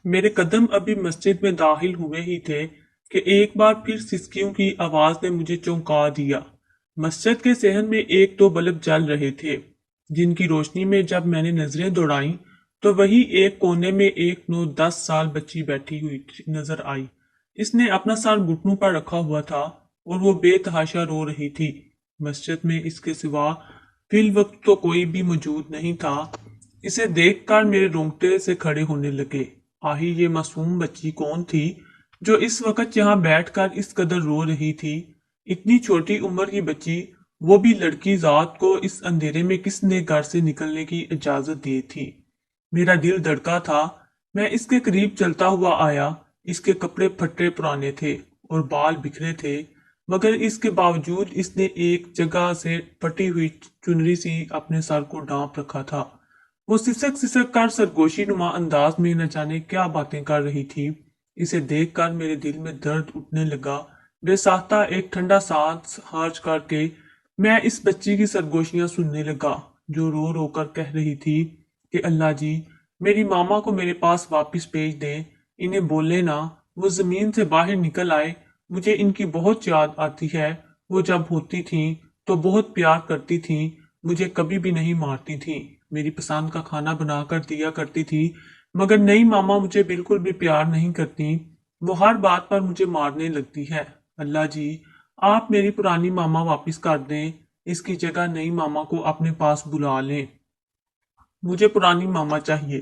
میرے قدم ابھی مسجد میں داخل ہوئے ہی تھے کہ ایک بار پھر سسکیوں کی آواز نے مجھے چونکا دیا۔ مسجد کے صحن میں ایک دو بلب جل رہے تھے، جن کی روشنی میں جب میں نے نظریں دوڑائیں تو وہی ایک کونے میں ایک 9-10 سال بچی بیٹھی ہوئی نظر آئی۔ اس نے اپنا سر گھٹنوں پر رکھا ہوا تھا اور وہ بے تحاشا رو رہی تھی۔ مسجد میں اس کے سوا فی الوقت تو کوئی بھی موجود نہیں تھا۔ اسے دیکھ کر میرے رونگٹے سے کھڑے ہونے لگے۔ آہی یہ معصوم بچی کون تھی جو اس وقت یہاں بیٹھ کر اس قدر رو رہی تھی؟ اتنی چھوٹی عمر کی بچی، وہ بھی لڑکی ذات کو اس اندھیرے میں کس نے گھر سے نکلنے کی اجازت دی تھی؟ میرا دل دھڑکا تھا۔ میں اس کے قریب چلتا ہوا آیا۔ اس کے کپڑے پھٹے پرانے تھے اور بال بکھرے تھے، مگر اس کے باوجود اس نے ایک جگہ سے پھٹی ہوئی چنری سی اپنے سر کو ڈھانپ رکھا تھا۔ وہ سسک سسک کر سرگوشی نما انداز میں نہ جانے کیا باتیں کر رہی تھی۔ اسے دیکھ کر میرے دل میں درد اٹھنے لگا۔ بے ساختہ ایک ٹھنڈا سانس خارج کر کے میں اس بچی کی سرگوشیاں سننے لگا، جو رو رو کر کہہ رہی تھی کہ اللہ جی، میری ماما کو میرے پاس واپس بھیج دیں، انہیں بولے نا وہ زمین سے باہر نکل آئے، مجھے ان کی بہت یاد آتی ہے، وہ جب ہوتی تھیں تو بہت پیار کرتی تھیں، مجھے کبھی بھی نہیں مارتی تھیں، میری پسند کا کھانا بنا کر دیا کرتی تھی، مگر نئی ماما مجھے بالکل بھی پیار نہیں کرتی، وہ ہر بات پر مجھے مارنے لگتی ہے۔ اللہ جی، آپ میری پرانی ماما واپس کر دیں، اس کی جگہ نئی ماما کو اپنے پاس بلا لیں، مجھے پرانی ماما چاہیے۔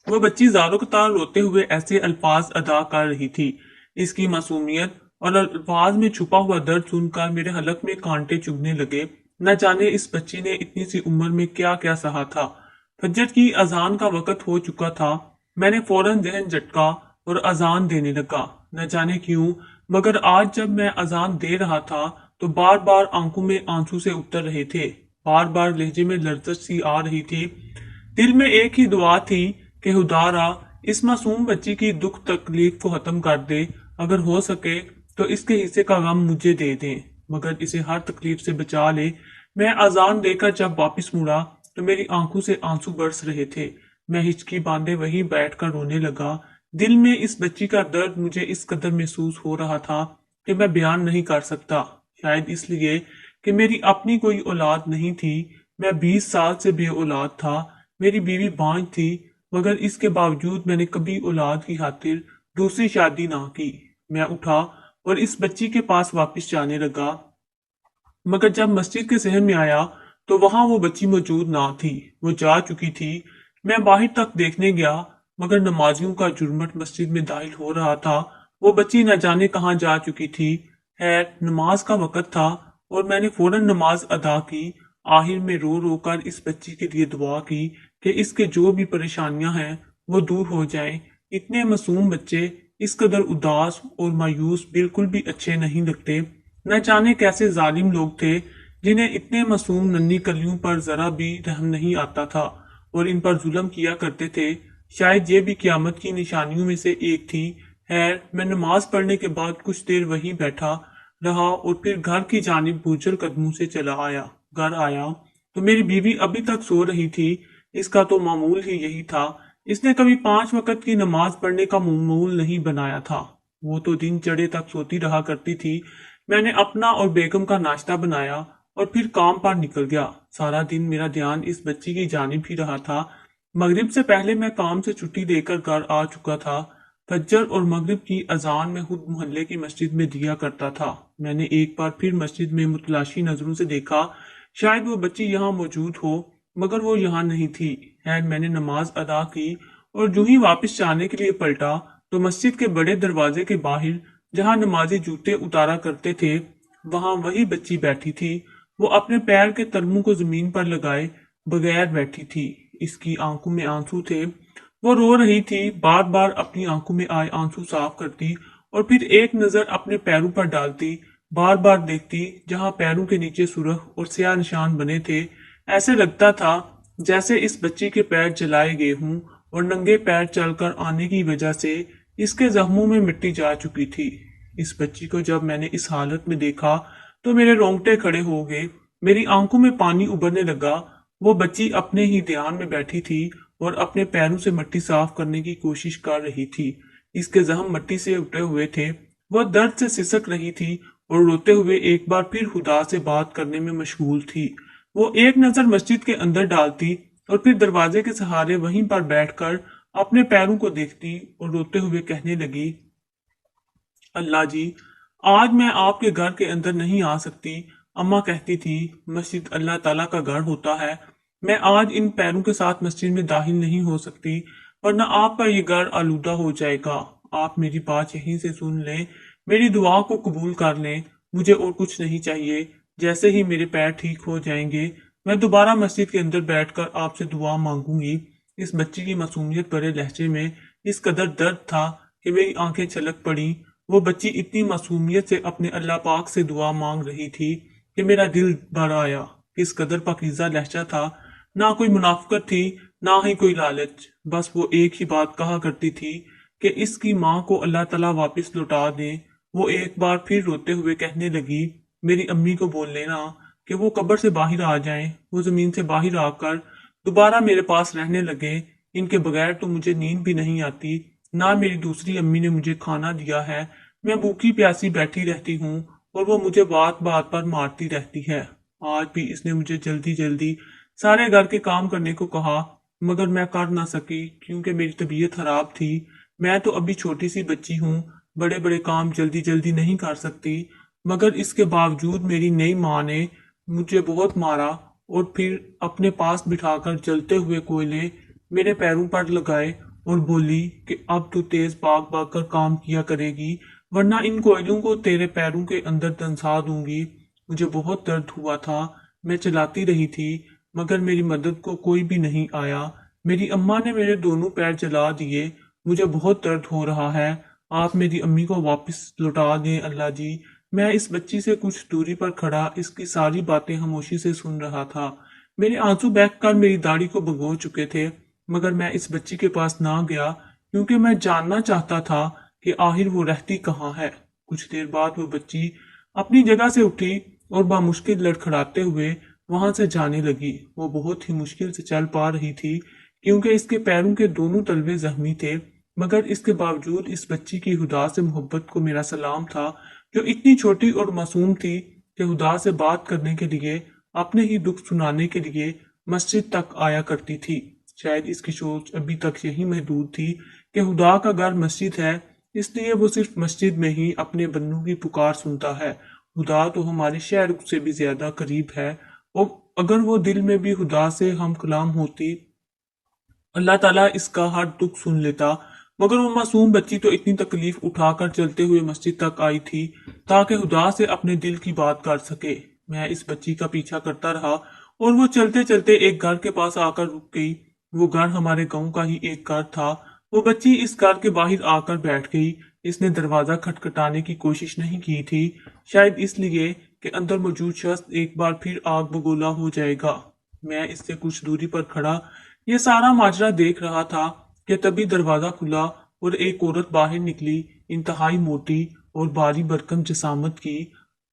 وہ بچی زاروں قطار روتے ہوئے ایسے الفاظ ادا کر رہی تھی۔ اس کی معصومیت اور الفاظ میں چھپا ہوا درد سن کر میرے حلق میں کانٹے چبھنے لگے۔ نہ جانے اس بچی نے اتنی سی عمر میں کیا کیا سہا تھا۔ فجر کی اذان کا وقت ہو چکا تھا۔ میں نے فوراً ذہن جھٹکا اور اذان دینے لگا۔ نہ جانے کیوں، مگر آج جب میں اذان دے رہا تھا تو بار بار آنکھوں میں آنسو سے اتر رہے تھے، بار بار لہجے میں لرزش سی آ رہی تھی۔ دل میں ایک ہی دعا تھی کہ خدارا اس معصوم بچی کی دکھ تکلیف کو ختم کر دے، اگر ہو سکے تو اس کے حصے کا غم مجھے دے دیں، مگر اسے ہر تکلیف سے بچا لے۔ میں اذان دے کر جب واپس مڑا تو میری آنکھوں سے آنسو برس رہے تھے۔ میں ہچکی باندھے وہیں بیٹھ کر رونے لگا۔ دل میں اس بچی کا درد مجھے اس قدر محسوس ہو رہا تھا کہ میں بیان نہیں کر سکتا۔ شاید اس لیے کہ میری اپنی کوئی اولاد نہیں تھی۔ میں 20 سال سے بے اولاد تھا۔ میری بیوی بانجھ تھی، مگر اس کے باوجود میں نے کبھی اولاد کی خاطر دوسری شادی نہ کی۔ میں اٹھا اور اس بچی کے پاس واپس جانے لگا، مگر جب مسجد کے صحن میں آیا تو وہاں وہ بچی موجود نہ تھی، وہ جا چکی تھی۔ میں باہر تک دیکھنے گیا، مگر نمازیوں کا جرمٹ مسجد میں داخل ہو رہا تھا، وہ بچی نہ جانے کہاں جا چکی تھی۔ خیر، نماز کا وقت تھا اور میں نے فوراً نماز ادا کی۔ آخر میں رو رو کر اس بچی کے لیے دعا کی کہ اس کے جو بھی پریشانیاں ہیں وہ دور ہو جائیں۔ اتنے معصوم بچے اس قدر اداس اور مایوس بالکل بھی اچھے نہیں لگتے۔ نہ جانے کیسے ظالم لوگ تھے جنہیں اتنے معصوم ننھی کلیوں پر ذرا بھی رحم نہیں آتا تھا اور ان پر ظلم کیا کرتے تھے۔ شاید یہ بھی قیامت کی نشانیوں میں سے ایک تھی۔ خیر، میں نماز پڑھنے کے بعد کچھ دیر وہیں بیٹھا رہا اور پھر گھر کی جانب بوجھل قدموں سے چلا آیا۔ گھر آیا تو میری بیوی ابھی تک سو رہی تھی۔ اس کا تو معمول ہی یہی تھا، اس نے کبھی 5 وقت کی نماز پڑھنے کا معمول نہیں بنایا تھا، وہ تو دن چڑھے تک سوتی رہا کرتی تھی۔ میں نے اپنا اور بیگم کا ناشتہ بنایا اور پھر کام پر نکل گیا۔ سارا دن میرا دھیان اس بچی کی جانب ہی رہا تھا۔ مغرب سے پہلے میں کام سے چھٹی لے کر گھر آ چکا تھا۔ فجر اور مغرب کی اذان میں خود محلے کی مسجد میں دیا کرتا تھا۔ میں نے ایک بار پھر مسجد میں متلاشی نظروں سے دیکھا، شاید وہ بچی یہاں موجود ہو، مگر وہ یہاں نہیں تھی۔ خیر، میں نے نماز ادا کی اور جو ہی واپس جانے کے لیے پلٹا تو مسجد کے بڑے دروازے کے باہر جہاں نمازی جوتے اتارا کرتے تھے وہاں وہی بچی بیٹھی تھی۔ وہ اپنے پیر کے ترموں کو زمین پر لگائے بغیر بیٹھی تھی۔ اس کی آنکھوں میں آنسو تھے، وہ رو رہی تھی، بار بار اپنی آنکھوں میں آئے آنسو صاف کرتی اور پھر ایک نظر اپنے پیروں پر ڈالتی، بار بار دیکھتی جہاں پیروں کے نیچے سرخ اور سیاہ نشان بنے تھے۔ ایسے لگتا تھا جیسے اس بچی کے پیر جلائے گئے ہوں اور ننگے پیر چل کر آنے کی وجہ سے اس کے زخموں میں مٹی جا چکی تھی۔ اس بچی کو جب میں نے اس حالت میں دیکھا تو میرے رونگٹے کھڑے ہو گئے، میری آنکھوں میں پانی ابھرنے لگا۔ وہ بچی اپنے ہی دھیان میں بیٹھی تھی اور اپنے پیروں سے مٹی صاف کرنے کی کوشش کر رہی تھی۔ اس کے زخم مٹی سے اٹھے ہوئے تھے، وہ درد سے سسک رہی تھی اور روتے ہوئے ایک بار پھر خدا سے بات کرنے میں مشغول تھی۔ وہ ایک نظر مسجد کے اندر ڈالتی اور پھر دروازے کے سہارے وہیں پر بیٹھ کر اپنے پیروں کو دیکھتی اور روتے ہوئے کہنے لگی، اللہ جی، آج میں آپ کے گھر کے اندر نہیں آ سکتی۔ اماں کہتی تھی مسجد اللہ تعالیٰ کا گھر ہوتا ہے، میں آج ان پیروں کے ساتھ مسجد میں داخل نہیں ہو سکتی ورنہ آپ کا یہ گھر آلودہ ہو جائے گا۔ آپ میری بات یہیں سے سن لیں، میری دعا کو قبول کر لیں، مجھے اور کچھ نہیں چاہیے۔ جیسے ہی میرے پیر ٹھیک ہو جائیں گے میں دوبارہ مسجد کے اندر بیٹھ کر آپ سے دعا مانگوں گی۔ اس بچی کی معصومیت بھرے لہجے میں اس قدر درد تھا کہ میری آنکھیں چھلک پڑیں۔ وہ بچی اتنی معصومیت سے اپنے اللہ پاک سے دعا مانگ رہی تھی کہ میرا دل بھر آیا۔ کس قدر پاکیزہ لہجہ تھا، نہ کوئی منافقت تھی نہ ہی کوئی لالچ، بس وہ ایک ہی بات کہا کرتی تھی کہ اس کی ماں کو اللہ تعالیٰ واپس لوٹا دیں۔ وہ ایک بار پھر روتے ہوئے کہنے لگی، میری امی کو بول لینا کہ وہ قبر سے باہر آ جائیں، وہ زمین سے باہر آ کر دوبارہ میرے پاس رہنے لگے۔ ان کے بغیر تو مجھے نیند بھی نہیں آتی، نہ میری دوسری امی نے مجھے کھانا دیا ہے، میں بھوکی پیاسی بیٹھی رہتی ہوں اور وہ مجھے بات بات پر مارتی رہتی ہے۔ آج بھی اس نے مجھے جلدی جلدی سارے گھر کے کام کرنے کو کہا مگر میں کر نہ سکی کیونکہ میری طبیعت خراب تھی۔ میں تو ابھی چھوٹی سی بچی ہوں، بڑے بڑے کام جلدی جلدی نہیں کر سکتی، مگر اس کے باوجود میری نئی ماں نے مجھے بہت مارا اور پھر اپنے پاس بٹھا کر جلتے ہوئے کوئلے میرے پیروں پر لگائے اور بولی کہ اب تو تیز بھاگ بھاگ کر کام کیا کرے گی ورنہ ان کوئلوں کو تیرے پیروں کے اندر دنسا دوں گی۔ مجھے بہت درد ہوا تھا، میں چلاتی رہی تھی مگر میری مدد کو کوئی بھی نہیں آیا۔ میری اماں نے میرے دونوں پیر جلا دیے، مجھے بہت درد ہو رہا ہے، آپ میری امی کو واپس لوٹا دیں اللہ جی۔ میں اس بچی سے کچھ دوری پر کھڑا اس کی ساری باتیں خاموشی سے سن رہا تھا۔ میرے آنسو بہہ کر میری داڑھی کو بھگو چکے تھے مگر میں اس بچی کے پاس نہ گیا کیونکہ میں جاننا چاہتا تھا کہ آخر وہ رہتی کہاں ہے۔ کچھ دیر بعد وہ بچی اپنی جگہ سے اٹھی اور بامشکل لڑکھڑاتے ہوئے وہاں سے جانے لگی۔ وہ بہت ہی مشکل سے چل پا رہی تھی کیونکہ اس کے پیروں کے دونوں تلوے زخمی تھے، مگر اس کے باوجود اس بچی کی خدا سے محبت کو میرا سلام تھا جو اتنی چھوٹی اور معصوم تھی کہ خدا سے بات کرنے کے لیے، اپنے ہی دکھ سنانے کے لیے مسجد تک آیا کرتی تھی۔ شاید اس کی سوچ ابھی تک یہی محدود تھی کہ خدا کا گھر مسجد ہے، اس لیے وہ صرف مسجد میں ہی اپنے بندوں کی پکار سنتا ہے۔ خدا تو ہمارے شہر سے بھی زیادہ قریب ہے، اور اگر وہ دل میں بھی خدا سے ہم کلام ہوتی اللہ تعالیٰ اس کا ہر دکھ سن لیتا، مگر وہ معصوم بچی تو اتنی تکلیف اٹھا کر چلتے ہوئے مسجد تک آئی تھی تاکہ خدا سے اپنے دل کی بات کر سکے۔ میں اس بچی کا پیچھا کرتا رہا اور وہ چلتے چلتے ایک گھر کے پاس آ کر رک گئی۔ وہ گھر ہمارے گاؤں کا ہی ایک گھر تھا۔ وہ بچی اس گھر کے باہر آ کر بیٹھ گئی۔ اس نے دروازہ کھٹکھٹانے کی کوشش نہیں کی تھی، شاید اس لیے کہ اندر موجود شخص ایک بار پھر آگ بگولا ہو جائے گا۔ میں اس سے کچھ دوری پر کھڑا یہ سارا ماجرا دیکھ رہا تھا کہ تبھی دروازہ کھلا اور ایک عورت باہر نکلی، انتہائی موٹی اور بھاری بھرکم جسامت کی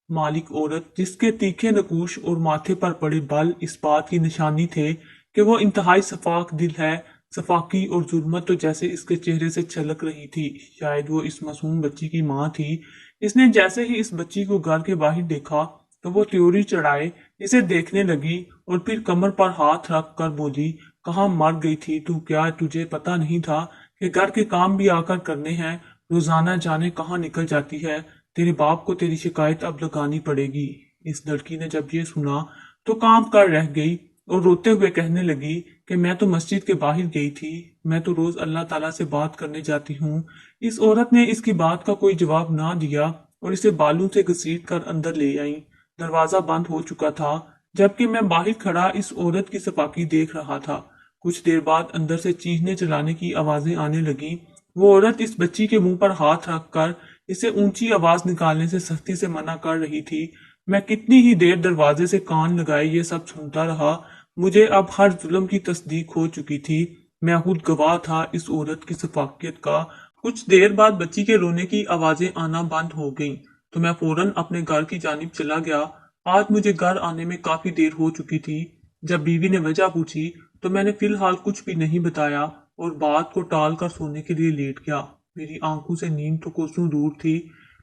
مالک عورت، جس کے تیکھے نقوش اور ماتھے پر پڑے بال اس بات کی نشانی تھے کہ وہ انتہائی صفاک دل ہے۔ صفاکی اور ظلمت تو جیسے اس کے چہرے سے چھلک رہی تھی۔ شاید وہ اس معصوم بچی کی ماں تھی۔ اس نے جیسے ہی اس بچی کو گھر کے باہر دیکھا تو وہ تیوری چڑھائے اسے دیکھنے لگی اور پھر کمر پر ہاتھ رکھ کر بولی، کہاں مر گئی تھی تو؟ کیا تجھے پتا نہیں تھا کہ گھر کے کام بھی آ کر کرنے ہیں؟ روزانہ جانے کہاں نکل جاتی ہے؟ تیرے باپ کو تیری شکایت اب لگانی پڑے گی۔ اس لڑکی نے جب یہ سنا تو کانپ کر رہ گئی اور روتے ہوئے کہنے لگی کہ میں تو مسجد کے باہر گئی تھی، میں تو روز اللہ تعالیٰ سے بات کرنے جاتی ہوں۔ اس عورت نے اس کی بات کا کوئی جواب نہ دیا اور اسے بالوں سے گھسیٹ کر اندر لے آئی۔ دروازہ بند ہو چکا تھا جبکہ میں باہر کھڑا اس عورت کی صفاکی دیکھ رہا تھا۔ کچھ دیر بعد اندر سے چیخنے چلانے کی آوازیں آنے لگیں۔ وہ عورت اس بچی کے منہ پر ہاتھ رکھ کر اسے اونچی آواز نکالنے سے سختی سے منع کر رہی تھی۔ میں کتنی ہی دیر دروازے سے کان لگائے یہ سب سنتا رہا۔ مجھے اب ہر ظلم کی تصدیق ہو چکی تھی۔ میں خود گواہ تھا اس عورت کی صفاقیت کا۔ کچھ دیر بعد بچی کے رونے کی آوازیں آنا بند ہو گئیں تو میں فوراً اپنے گھر کی جانب چلا گیا۔ آج مجھے گھر آنے میں کافی دیر ہو چکی تھی۔ جب بیوی نے وجہ پوچھی تو میں نے فی الحال کچھ بھی نہیں بتایا اور بات کو ٹال کر سونے کے لیے لیٹ گیا۔ میری آنکھوں سے نیند تو کوسوں دور تھی،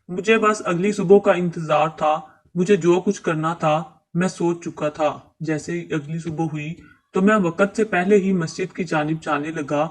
مجھے بس اگلی صبح کا انتظار تھا۔ مجھے جو کچھ کرنا تھا میں سوچ چکا تھا۔ جیسے ہی اگلی صبح ہوئی تو میں وقت سے پہلے ہی مسجد کی جانب جانے لگا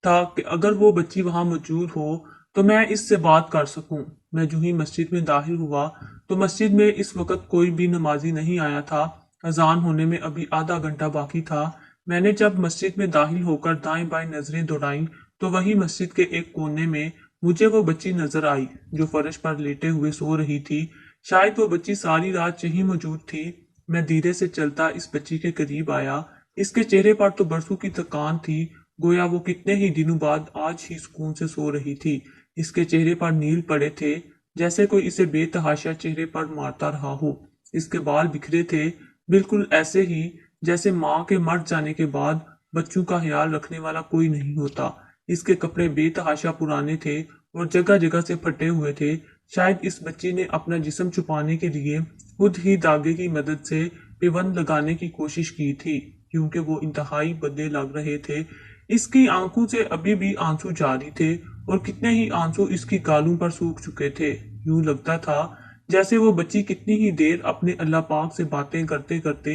تھا کہ اگر وہ بچی وہاں موجود ہو تو میں اس سے بات کر سکوں۔ میں جو ہی مسجد میں داخل ہوا تو مسجد میں اس وقت کوئی بھی نمازی نہیں آیا تھا۔ اذان ہونے میں ابھی آدھا گھنٹہ باقی تھا۔ میں نے جب مسجد میں داخل ہو کر دائیں بائیں نظریں دوڑائیں تو وہی مسجد کے ایک کونے میں مجھے وہ بچی نظر آئی جو فرش پر لیٹے ہوئے سو رہی تھی۔ شاید وہ بچی ساری رات یہیں موجود تھی۔ میں دھیرے سے چلتا اس بچی کے قریب آیا۔ اس کے چہرے پر تو برسوں کی تھکان تھی، گویا وہ کتنے ہی دنوں بعد آج ہی سکون سے سو رہی تھی۔ اس کے چہرے پر نیل پڑے تھے، جیسے کوئی اسے بے تحاشا چہرے پر مارتا رہا ہو۔ اس کے بال بکھرے تھے، بالکل ایسے ہی جیسے ماں کے مر جانے کے بعد بچوں کا خیال رکھنے والا کوئی نہیں ہوتا۔ اس کے کپڑے بے تحاشا پرانے تھے اور جگہ جگہ سے پھٹے ہوئے تھے۔ شاید اس بچی نے اپنا جسم چھپانے کے لیے خود ہی داغے کی مدد سے پیوند لگانے کی کوشش کی تھی، کیونکہ وہ انتہائی بدے لگ رہے تھے۔ اس کی آنکھوں سے ابھی بھی آنسو جاری تھے اور کتنے ہی آنسو اس کی گالوں پر سوکھ چکے تھے۔ یوں لگتا تھا جیسے وہ بچی کتنی ہی دیر اپنے اللہ پاک سے باتیں کرتے کرتے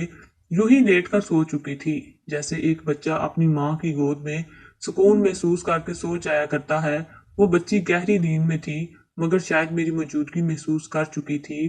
یوں ہی لیٹ کر سو چکی تھی، جیسے ایک بچہ اپنی ماں کی گود میں سکون محسوس کر کے سو جایا کرتا ہے۔ وہ بچی گہری نیند میں تھی، مگر شاید میری موجودگی محسوس کر چکی تھی۔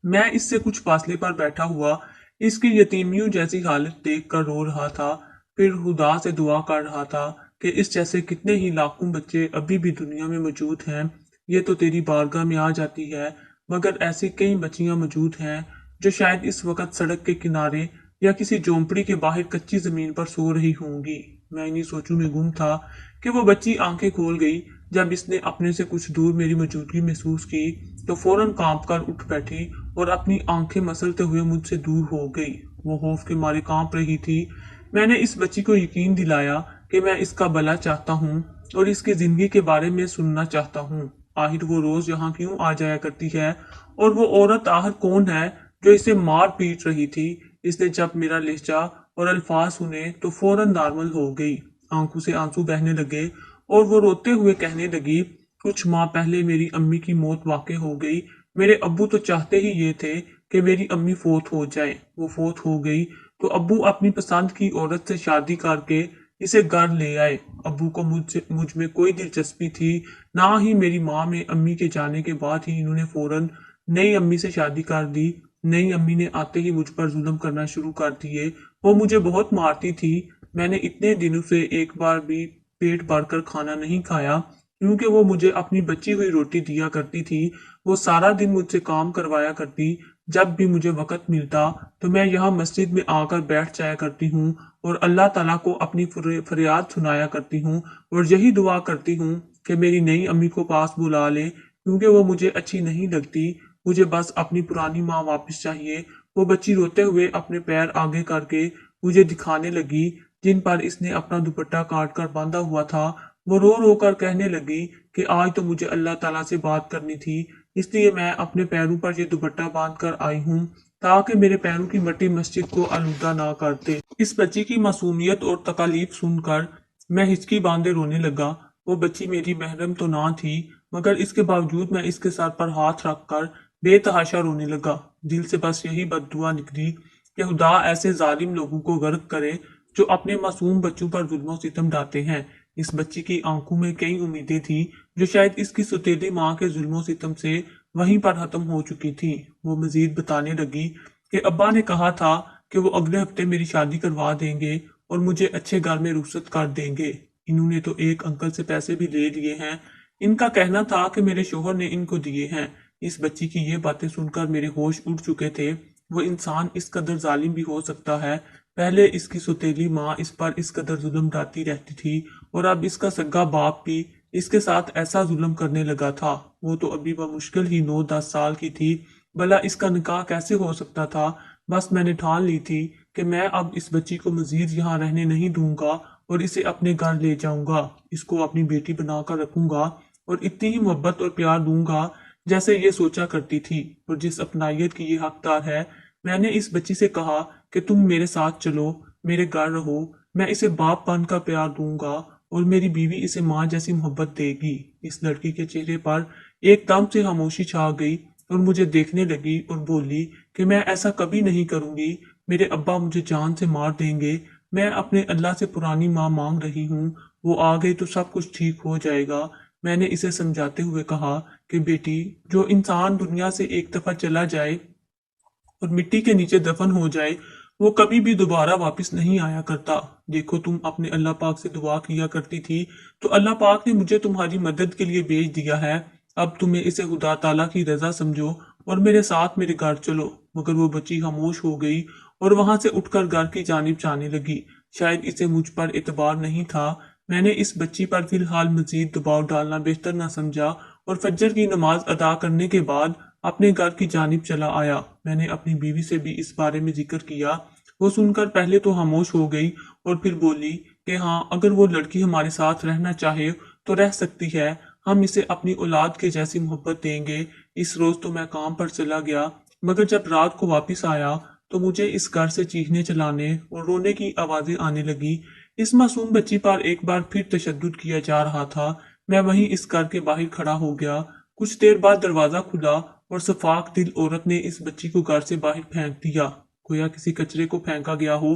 میں اس سے کچھ فاصلے پر بیٹھا ہوا اس کی یتیمیوں جیسی حالت دیکھ کر رو رہا تھا، پھر خدا سے دعا کر رہا تھا کہ اس جیسے کتنے ہی لاکھوں بچے ابھی بھی دنیا میں موجود ہیں۔ یہ تو تیری بارگاہ میں آ جاتی ہے، مگر ایسی کئی بچیاں موجود ہیں جو شاید اس وقت سڑک کے کنارے یا کسی جھونپڑی کے باہر کچی زمین پر سو رہی ہوں گی۔ میں انہی سوچوں میں گم تھا کہ وہ بچی آنکھیں کھول گئی۔ جب اس نے اپنے سے کچھ دور میری موجودگی محسوس کی تو فوراً کانپ کر اٹھ بیٹھی اور اپنی آنکھیں مسلتے ہوئے مجھ سے دور ہو گئی۔ وہ خوف کے مارے کانپ رہی تھی۔ میں نے اس بچی کو یقین دلایا کہ میں اس کا بھلا چاہتا ہوں اور اس کی زندگی کے بارے میں سننا چاہتا ہوں۔ آخر وہ روز یہاں کیوں آ جایا کرتی ہے، اور وہ عورت آخر کون ہے جو اسے مار پیٹ رہی تھی۔ اس نے جب میرا لہجہ اور الفاظ سنے تو فوراً نارمل ہو گئی۔ آنکھوں سے آنسو بہنے لگے اور وہ روتے ہوئے کہنے لگی، کچھ ماہ پہلے میری امی کی موت واقع ہو گئی۔ میرے ابو تو چاہتے ہی یہ تھے کہ میری امی فوت ہو جائے۔ وہ فوت ہو گئی تو ابو اپنی پسند کی عورت سے شادی کر کے اسے گھر لے آئے۔ ابو کو مجھ میں کوئی دلچسپی تھی نہ ہی میری ماں میں۔ امی کے جانے کے بعد ہی انہوں نے فوراً نئی امی سے شادی کر دی۔ نئی امی نے آتے ہی مجھ پر ظلم کرنا شروع کر دیے۔ وہ مجھے بہت مارتی تھی۔ میں نے اتنے دنوں سے ایک بار بھی پیٹ بھر کر کھانا نہیں کھایا، کیونکہ وہ مجھے اپنی بچی ہوئی روٹی دیا کرتی تھی۔ وہ سارا دن مجھ سے کام کروایا کرتی۔ جب بھی مجھے وقت ملتا تو میں یہاں مسجد میں آ کر بیٹھ جایا کرتی ہوں اور اللہ تعالیٰ کو اپنی فریاد سنایا کرتی ہوں اور یہی دعا کرتی ہوں کہ میری نئی امی کو پاس بلا لے، کیونکہ وہ مجھے اچھی نہیں لگتی۔ مجھے بس اپنی پرانی ماں واپس چاہیے۔ وہ بچی روتے ہوئے اپنے پیر آگے کر کے مجھے دکھانے لگی جن پر اس نے اپنا دوپٹہ کاٹ کر باندھا ہوا تھا۔ وہ رو رو کر کہنے لگی کہ آج تو مجھے اللہ تعالیٰ سے بات کرنی تھی، اس لیے میں اپنے پیروں پر یہ دوپٹہ باندھ کر آئی ہوں تاکہ میرے پیروں کی مٹی مسجد کو آلودہ نہ کر دے۔ اس بچی کی معصومیت اور تکالیف سن کر میں ہچکی باندھے رونے لگا۔ وہ بچی میری محرم تو نہ تھی، مگر اس کے باوجود میں اس کے سر پر ہاتھ رکھ کر بے تحاشا رونے لگا۔ دل سے بس یہی بد دعا نکلی کہ خدا ایسے ظالم لوگوں کو غرق کرے جو اپنے معصوم بچوں پر ظلم و ستم ڈھاتے ہیں۔ اس بچی کی آنکھوں میں کئی امیدیں تھیں جو شاید اس کی سوتیلی ماں کے ظلم و ستم سے وہیں پر ختم ہو چکی تھی۔ وہ مزید بتانے لگی کہ ابا نے کہا تھا کہ وہ اگلے ہفتے میری شادی کروا دیں گے اور مجھے اچھے گھر میں رخصت کر دیں گے۔ انہوں نے تو ایک انکل سے پیسے بھی لے لیے ہیں۔ ان کا کہنا تھا کہ میرے شوہر نے ان کو دیے ہیں۔ اس بچی کی یہ باتیں سن کر میرے ہوش اڑ چکے تھے۔ وہ انسان اس قدر ظالم بھی ہو سکتا ہے؟ پہلے اس کی سوتیلی ماں اس پر اس قدر ظلم ڈھاتی رہتی تھی اور اب اس کا سگا باپ بھی اس کے ساتھ ایسا ظلم کرنے لگا تھا۔ وہ تو ابھی بمشکل ہی 9-10 سال کی تھی، بھلا اس کا نکاح کیسے ہو سکتا تھا؟ بس میں نے ٹھان لی تھی کہ میں اب اس بچی کو مزید یہاں رہنے نہیں دوں گا اور اسے اپنے گھر لے جاؤں گا۔ اس کو اپنی بیٹی بنا کر رکھوں گا اور اتنی ہی محبت اور پیار دوں گا جیسے یہ سوچا کرتی تھی اور جس اپنائیت کی یہ حقدار ہے۔ میں نے اس بچی سے کہا کہ تم میرے ساتھ چلو۔ میرے گھر رہو، میں اسے باپ پن کا پیار دوں گا اور میری بیوی اسے ماں جیسی محبت دے گی۔ اس لڑکی کے چہرے پر ایک دم سے خاموشی چھا گئی اور مجھے دیکھنے لگی اور بولی کہ میں ایسا کبھی نہیں کروں گی، میرے ابا مجھے جان سے مار دیں گے، میں اپنے اللہ سے پرانی ماں مانگ رہی ہوں، وہ آ گئی تو سب کچھ ٹھیک ہو جائے گا۔ میں نے اسے سمجھاتے ہوئے کہا کہ بیٹی، جو انسان دنیا سے ایک دفعہ چلا جائے اور مٹی کے نیچے دفن ہو جائے وہ کبھی بھی دوبارہ واپس نہیں آیا کرتا۔ دیکھو تم اپنے اللہ پاک سے دعا کیا کرتی تھی تو اللہ پاک نے مجھے تمہاری مدد کے لیے بھیج دیا ہے، اب تمہیں اسے خدا تعالیٰ کی رضا سمجھو اور میرے ساتھ میرے گھر چلو۔ مگر وہ بچی خاموش ہو گئی اور وہاں سے اٹھ کر گھر کی جانب جانے لگی۔ شاید اسے مجھ پر اعتبار نہیں تھا، میں نے اس بچی پر فی الحال مزید دباؤ ڈالنا بہتر نہ سمجھا اور فجر کی نماز ادا کرنے کے بعد اپنے گھر کی جانب چلا آیا۔ میں نے اپنی بیوی سے بھی اس بارے میں ذکر کیا، وہ سن کر پہلے تو خاموش ہو گئی اور پھر بولی کہ ہاں، اگر وہ لڑکی ہمارے ساتھ رہنا چاہے تو رہ سکتی ہے، ہم اسے اپنی اولاد کے جیسی محبت دیں گے۔ اس روز تو میں کام پر چلا گیا، مگر جب رات کو واپس آیا تو مجھے اس گھر سے چیخنے چلانے اور رونے کی آوازیں آنے لگی۔ اس معصوم بچی پر ایک بار پھر تشدد کیا جا رہا تھا۔ میں وہیں اس گھر کے باہر کھڑا ہو گیا۔ کچھ دیر بعد دروازہ کھلا اور شفاق دل عورت نے اس بچی کو گھر سے باہر پھینک دیا، گویا کسی کچرے کو پھینکا گیا ہو۔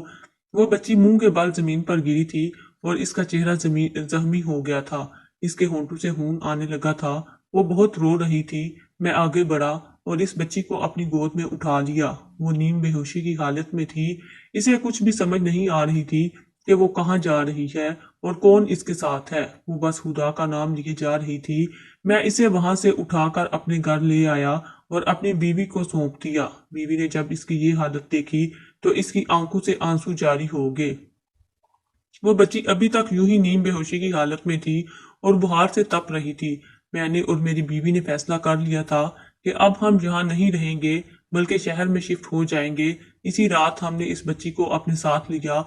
وہ بچی منہ کے بل زمین پر گری تھی اور اس کا چہرہ زخمی ہو گیا تھا، اس کے ہونٹوں سے خون آنے لگا تھا، وہ بہت رو رہی تھی۔ میں آگے بڑھا اور اس بچی کو اپنی گود میں اٹھا لیا۔ وہ نیم بے ہوشی کی حالت میں تھی، اسے کچھ بھی سمجھ نہیں آ رہی تھی کہ وہ کہاں جا رہی ہے اور کون اس کے ساتھ ہے، وہ بس خدا کا نام لیے جا رہی تھی۔ میں اسے وہاں سے اٹھا کر اپنے گھر لے آیا اور اپنی بیوی کو سونپ دیا۔ بیوی نے جب اس کی یہ حالت دیکھی تو اس کی آنکھوں سے آنسو جاری ہو گئے۔ وہ بچی ابھی تک یوں ہی نیم بے ہوشی کی حالت میں تھی اور بخار سے تپ رہی تھی۔ میں نے اور میری بیوی نے فیصلہ کر لیا تھا کہ اب ہم یہاں نہیں رہیں گے بلکہ شہر میں شفٹ ہو جائیں گے۔ اسی رات ہم نے اس بچی کو اپنے ساتھ لیا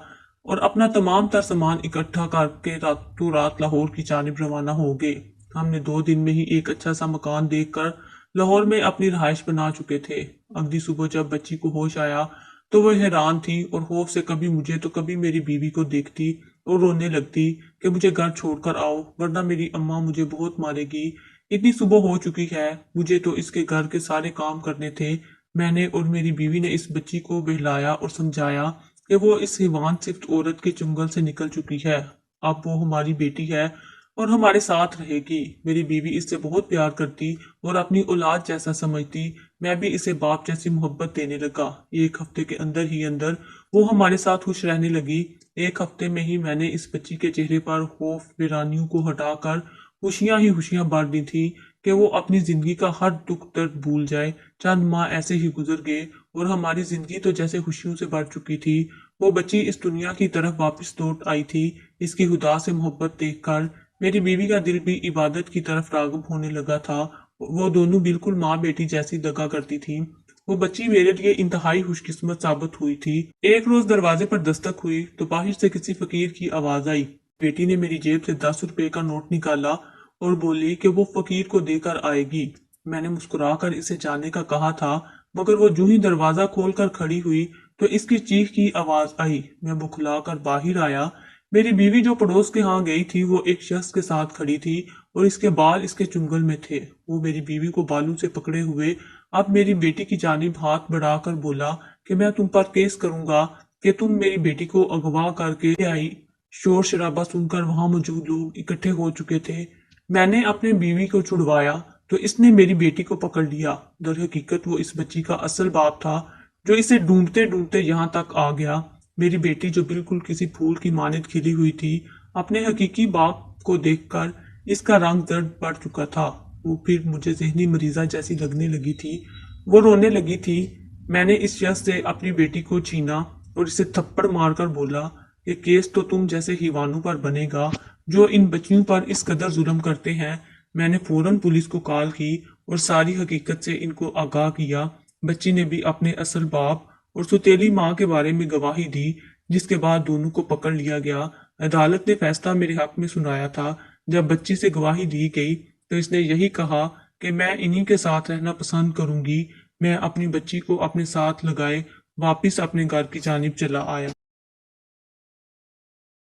اور اپنا تمام تر سامان اکٹھا کر کے راتوں رات لاہور کی جانب روانہ ہو گئے۔ ہم نے 2 دن میں ہی ایک اچھا سا مکان دیکھ کر لاہور میں اپنی رہائش بنا چکے تھے۔ اگلی صبح جب بچی کو ہوش آیا تو وہ حیران تھی اور خوف سے کبھی مجھے تو کبھی میری بیوی کو دیکھتی اور رونے لگتی کہ مجھے گھر چھوڑ کر آؤ ورنہ میری اماں مجھے بہت مارے گی، اتنی صبح ہو چکی ہے، مجھے تو اس کے گھر کے سارے کام کرنے تھے۔ میں نے اور میری بیوی نے اس بچی کو بہلایا اور سمجھایا کہ وہ اس حیوان صفت عورت کے چنگل سے نکل چکی ہے، اب وہ ہماری بیٹی ہے اور ہمارے ساتھ رہے گی۔ میری بیوی اس سے بہت پیار کرتی اور اپنی اولاد جیسا سمجھتی، میں بھی اسے باپ جیسی محبت دینے لگا۔ 1 ہفتے کے اندر ہی وہ ہمارے ساتھ خوش رہنے لگی۔ 1 ہفتے میں ہی میں نے اس بچی کے چہرے پر خوف ویرانیوں کو ہٹا کر خوشیاں ہی خوشیاں بھر دی تھی کہ وہ اپنی زندگی کا ہر دکھ درد بھول جائے۔ چند ماہ ایسے ہی گزر گئے اور ہماری زندگی تو جیسے خوشیوں سے بھر چکی تھی۔ وہ بچی اس دنیا کی طرف واپس لوٹ آئی تھی۔ اس کی خدا سے محبت دیکھ کر میری بیوی کا دل بھی عبادت کی طرف راغب ہونے لگا تھا۔ وہ دونوں بالکل ماں بیٹی جیسی لگا کرتی تھیں۔ وہ بچی میرے لیے انتہائی خوش قسمت ثابت ہوئی تھی۔ ایک روز دروازے پر دستک ہوئی تو باہر سے کسی فقیر کی آواز آئی۔ بیٹی نے میری جیب سے 10 روپے کا نوٹ نکالا اور بولی کہ وہ فقیر کو دے کر آئے گی۔ میں نے مسکرا کر اسے جانے کا کہا تھا، مگر وہ جو ہی دروازہ کھول کر کھڑی ہوئی تو اس کی چیخ کی آواز آئی۔ میں بکھلا کر باہر آیا۔ میری بیوی جو پڑوس کے ہاں گئی تھی وہ ایک شخص کے ساتھ کھڑی تھی اور اس کے بال اس کے چنگل میں تھے۔ وہ میری بیوی کو بالوں سے پکڑے ہوئے اب میری بیٹی کی جانب ہاتھ بڑھا کر بولا کہ میں تم پر کیس کروں گا کہ تم میری بیٹی کو اغوا کر کے آئی۔ شور شرابہ سن کر وہاں موجود لوگ اکٹھے ہو چکے تھے۔ میں نے اپنے بیوی کو چھڑوایا تو اس نے میری بیٹی کو پکڑ لیا۔ در حقیقت وہ اس بچی کا اصل باپ تھا جو اسے ڈھونڈتے ڈھونڈتے یہاں تک آ گیا۔ میری بیٹی جو بالکل کسی پھول کی مانند کھلی ہوئی تھی، اپنے حقیقی باپ کو دیکھ کر اس کا رنگ زرد پڑ چکا تھا۔ وہ پھر مجھے ذہنی مریضہ جیسی لگنے لگی تھی، وہ رونے لگی تھی۔ میں نے اس شخص سے اپنی بیٹی کو چھینا اور اسے تھپڑ مار کر بولا کہ کیس تو تم جیسے حیوانوں پر بنے گا جو ان بچیوں پر اس قدر ظلم کرتے ہیں۔ میں نے فوراً پولیس کو کال کی اور ساری حقیقت سے ان کو آگاہ کیا۔ بچی نے بھی اپنے اصل باپ اور سوتیلی ماں کے بارے میں گواہی دی، جس کے بعد دونوں کو پکڑ لیا گیا۔ عدالت نے فیصلہ میرے حق میں سنایا تھا۔ جب بچی سے گواہی دی گئی تو اس نے یہی کہا کہ میں انہی کے ساتھ رہنا پسند کروں گی۔ میں اپنی بچی کو اپنے ساتھ لگائے واپس اپنے گھر کی جانب چلا آیا۔